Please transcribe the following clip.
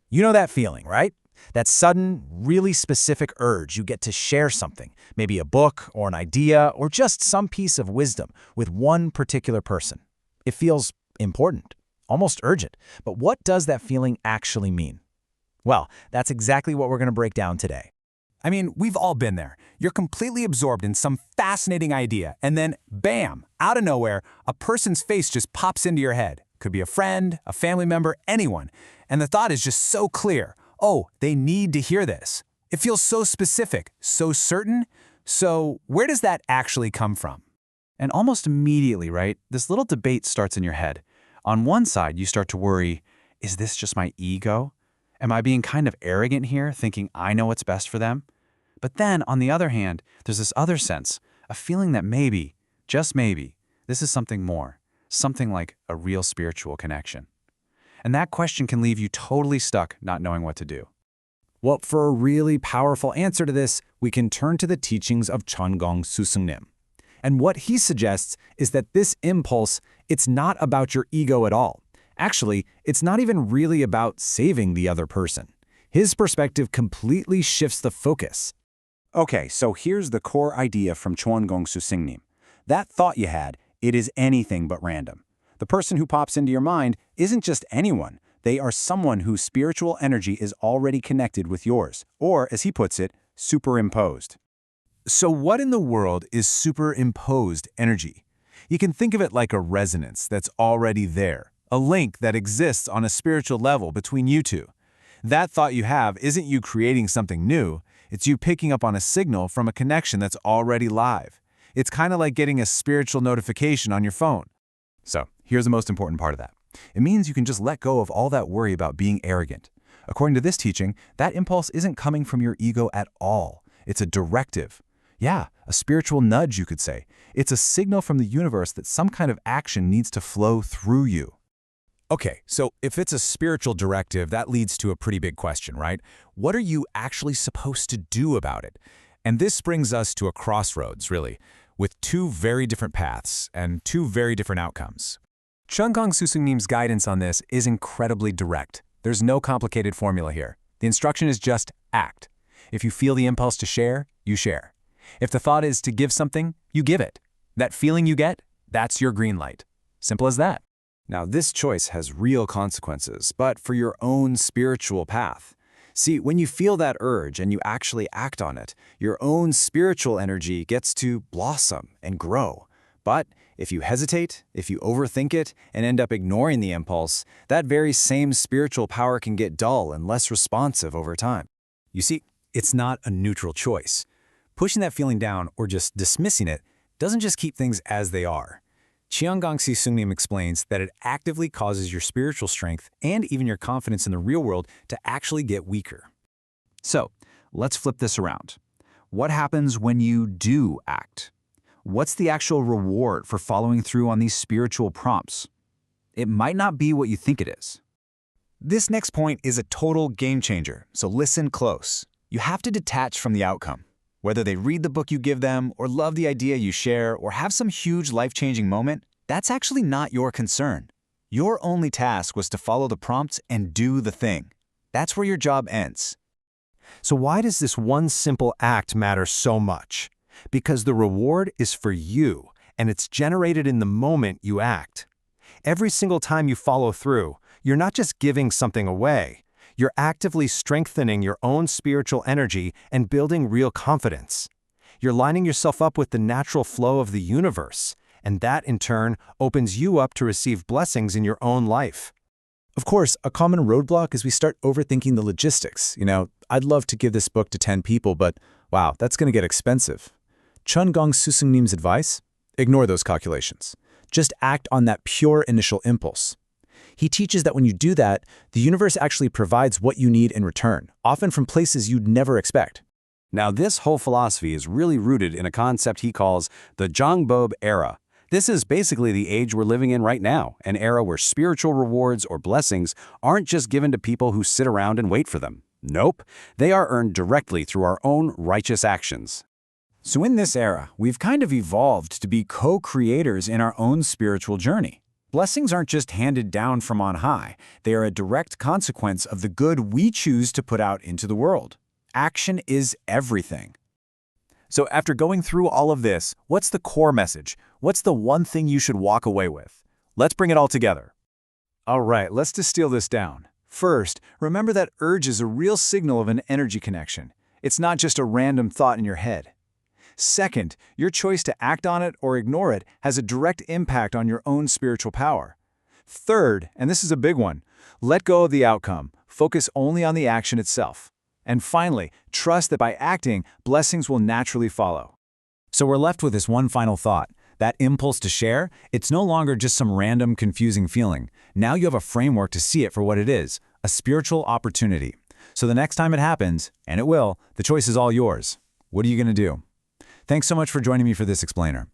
You know that feeling, right? That sudden, really specific urge you get to share something, maybe a book or an idea or just some piece of wisdom with one particular person. It feels important, almost urgent. But what does that feeling actually mean? Well, that's exactly what we're going to break down today. I mean, we've all been there. You're completely absorbed in some fascinating idea, and then, bam, out of nowhere, a person's face just pops into your head. Could be a friend, a family member, anyone. And the thought is just so clear. Oh, they need to hear this. It feels so specific, so certain. So where does that actually come from? And almost immediately, right, this little debate starts in your head. On one side, you start to worry, is this just my ego? Am I being kind of arrogant here, thinking I know what's best for them? But then, on the other hand, there's this other sense, a feeling that maybe, just maybe, this is something more, something like a real spiritual connection. And that question can leave you totally stuck, not knowing what to do. Well, for a really powerful answer to this, we can turn to the teachings of Jungbub Lecture. And what he suggests is that this impulse, it's not about your ego at all. Actually, it's not even really about saving the other person. His perspective completely shifts the focus. Okay, so here's the core idea from Jungbub Lecture. That thought you had, it is anything but random. The person who pops into your mind isn't just anyone. They are someone whose spiritual energy is already connected with yours, or, as he puts it, superimposed. So what in the world is superimposed energy? You can think of it like a resonance that's already there, a link that exists on a spiritual level between you two. That thought you have isn't you creating something new, it's you picking up on a signal from a connection that's already live. It's kind of like getting a spiritual notification on your phone. So, here's the most important part of that. It means you can just let go of all that worry about being arrogant. According to this teaching, that impulse isn't coming from your ego at all. It's a directive. Yeah, a spiritual nudge, you could say. It's a signal from the universe that some kind of action needs to flow through you. Okay, so if it's a spiritual directive, that leads to a pretty big question, right? What are you actually supposed to do about it? And this brings us to a crossroads, really, with two very different paths and two very different outcomes. Jungbub Lecture's guidance on this is incredibly direct. There's no complicated formula here. The instruction is just act. If you feel the impulse to share, you share. If the thought is to give something, you give it. That feeling you get, that's your green light. Simple as that. Now, this choice has real consequences, but for your own spiritual path. See, when you feel that urge and you actually act on it, your own spiritual energy gets to blossom and grow. But if you hesitate, if you overthink it, and end up ignoring the impulse, that very same spiritual power can get dull and less responsive over time. You see, it's not a neutral choice. Pushing that feeling down or just dismissing it doesn't just keep things as they are. Jungbub Lecture explains that it actively causes your spiritual strength and even your confidence in the real world to actually get weaker. So, let's flip this around. What happens when you do act? What's the actual reward for following through on these spiritual prompts? It might not be what you think it is. This next point is a total game changer, so listen close. You have to detach from the outcome. Whether they read the book you give them, or love the idea you share, or have some huge life-changing moment, that's actually not your concern. Your only task was to follow the prompts and do the thing. That's where your job ends. So why does this one simple act matter so much? Because the reward is for you, and it's generated in the moment you act. Every single time you follow through, you're not just giving something away. You're actively strengthening your own spiritual energy and building real confidence. You're lining yourself up with the natural flow of the universe, and that, in turn, opens you up to receive blessings in your own life. Of course, a common roadblock is we start overthinking the logistics. I'd love to give this book to 10 people, but wow, that's going to get expensive. Jungbub Lecture's advice? Ignore those calculations. Just act on that pure initial impulse. He teaches that when you do that, the universe actually provides what you need in return, often from places you'd never expect. Now, this whole philosophy is really rooted in a concept he calls the Jungbub era. This is basically the age we're living in right now, an era where spiritual rewards or blessings aren't just given to people who sit around and wait for them. Nope, they are earned directly through our own righteous actions. So in this era, we've kind of evolved to be co-creators in our own spiritual journey. Blessings aren't just handed down from on high. They are a direct consequence of the good we choose to put out into the world. Action is everything. So after going through all of this, what's the core message? What's the one thing you should walk away with? Let's bring it all together. All right, let's distill this down. First, remember that urge is a real signal of an energy connection. It's not just a random thought in your head. Second, your choice to act on it or ignore it has a direct impact on your own spiritual power. Third, and this is a big one, let go of the outcome. Focus only on the action itself. And finally, trust that by acting, blessings will naturally follow. So we're left with this one final thought. That impulse to share, it's no longer just some random, confusing feeling. Now you have a framework to see it for what it is, a spiritual opportunity. So the next time it happens, and it will, the choice is all yours. What are you going to do? Thanks so much for joining me for this explainer.